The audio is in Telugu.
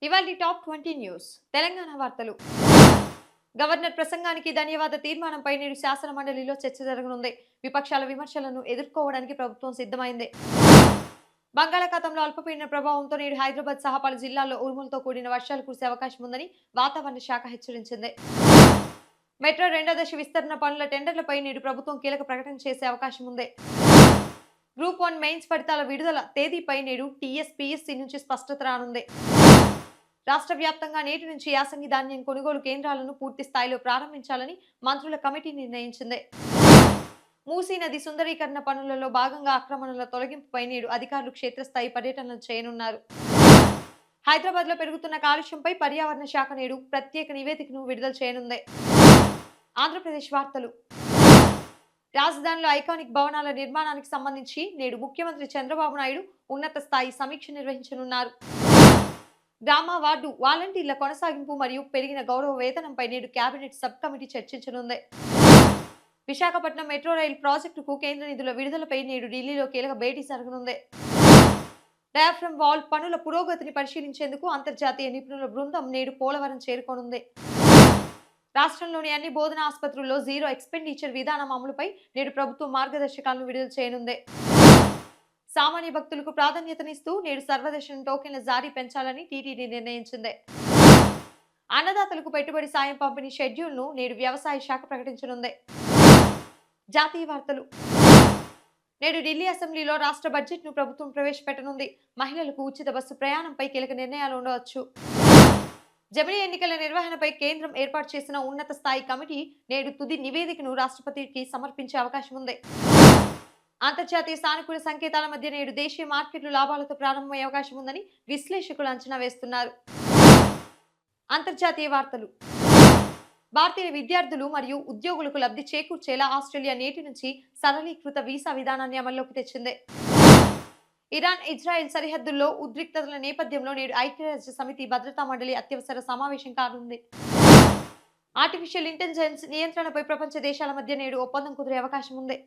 ఇవాల్టి టాప్ 20 న్యూస్ తెలంగాణ వార్తలు. గవర్నర్ ప్రసంగానికి ధన్యవాద తీర్మానంపై నేడు శాసన మండలిలో చర్చ జరగనుంది. విపక్షాల విమర్శలను ఎదుర్కోవడానికి ప్రభుత్వం సిద్ధమైంది. బంగాళాఖాతంలో అల్పపీడన ప్రభావంతో నేడు హైదరాబాద్ సహా పలు జిల్లాల్లో ఉరుములతో కూడిన వర్షాలు కురిసే అవకాశం ఉందని వాతావరణ శాఖ హెచ్చరించింది. మెట్రో రెండో దశ విస్తరణ పనుల టెండర్లపై నేడు ప్రభుత్వం కీలక ప్రకటన చేసే అవకాశం ఉంది. గ్రూప్ 1 మెయిన్స్ ఫలితాల విడుదల తేదీపై నేడు టీఎస్పీఎస్సీ నుంచి స్పష్టత రానుంది. రాష్ట్ర వ్యాప్తంగా నేటి నుంచి యాసంగి ధాన్యం కొనుగోలు కేంద్రాలను పూర్తి స్థాయిలో ప్రారంభించాలని మంత్రుల కమిటీ నిర్ణయించింది. మూసీ నది సుందరీకరణ పనులలో భాగంగా ఆక్రమణల తొలగింపుపై నేడు అధికారులు క్షేత్రస్థాయి పర్యటనలు చేయనున్నారు. హైదరాబాద్ లో పెరుగుతున్న కాలుష్యంపై పర్యావరణ శాఖ నేడు ప్రత్యేక నివేదికను విడుదల చేయనుంది. ఆంధ్రప్రదేశ్ వార్తలు. రాజధానిలో ఐకానిక్ భవనాల నిర్మాణానికి సంబంధించి నేడు ముఖ్యమంత్రి చంద్రబాబు నాయుడు ఉన్నత స్థాయి సమీక్ష నిర్వహించనున్నారు. గ్రామ వార్డు వాలంటీర్ల కొనసాగింపు మరియు పెరిగిన గౌరవ వేతనంపై నేడు కేబినెట్ సబ్ కమిటీ చర్చించనుంది. విశాఖపట్నం మెట్రో రైల్ ప్రాజెక్టుకు కేంద్ర నిధుల విడుదలపై నేడు ఢిల్లీలో కీలక భేటీ జరగనుంది. డయాఫ్రమ్ వాల్ పనుల పురోగతిని పరిశీలించేందుకు అంతర్జాతీయ నిపుణుల బృందం నేడు పోలవరం చేరుకోనుంది. రాష్ట్రంలోని అన్ని బోధనా ఆసుపత్రుల్లో జీరో ఎక్స్పెండిచర్ విధానం అమలుపై నేడు ప్రభుత్వం మార్గదర్శకాలను విడుదల చేయనుంది. సామాన్య భక్తులకు ప్రాధాన్యతనిస్తూ నేడు సర్వదర్శన టోకెన్ల జారీ పెంచాలని టీటీడీ నిర్ణయించింది. అన్నదాతలకు పెట్టుబడి సాయం పంపిణీ షెడ్యూల్ను నేడు వ్యవసాయ శాఖ ప్రకటించనుంది. జాతీయ వార్తలు. నేడు ఢిల్లీ అసెంబ్లీలో రాష్ట్ర బడ్జెట్ను ప్రభుత్వం ప్రవేశపెట్టనుంది. మహిళలకు ఉచిత బస్సు ప్రయాణంపై కీలక నిర్ణయాలు ఉండవచ్చు. జమిలీ ఎన్నికల నిర్వహణపై కేంద్రం ఏర్పాటు చేసిన ఉన్నత స్థాయి కమిటీ నేడు తుది నివేదికను రాష్ట్రపతికి సమర్పించే అవకాశం ఉంది. అంతర్జాతీయ సానుకూల సంకేతాల మధ్య నేడు దేశీయ మార్కెట్లు లాభాలతో ప్రారంభమయ్యే అవకాశం ఉందని విశ్లేషకులు అంచనా వేస్తున్నారు. అంతర్జాతీయ వార్తలు. భారతీయ విద్యార్థులు మరియు ఉద్యోగులకు లబ్ధి చేకూర్చేలా ఆస్ట్రేలియా నేటి నుంచి సరళీకృత వీసా విధానాన్ని అమల్లోకి తెచ్చింది. ఇరాన్ ఇజ్రాయెల్ సరిహద్దుల్లో ఉద్రిక్తతల నేపథ్యంలో నేడు ఐక్యరాజ్య సమితి భద్రతా మండలి అత్యవసర సమావేశం కానుంది. ఆర్టిఫిషియల్ ఇంటెలిజెన్స్ నియంత్రణపై ప్రపంచ దేశాల మధ్య నేడు ఒప్పందం కుదిరే అవకాశం ఉంది.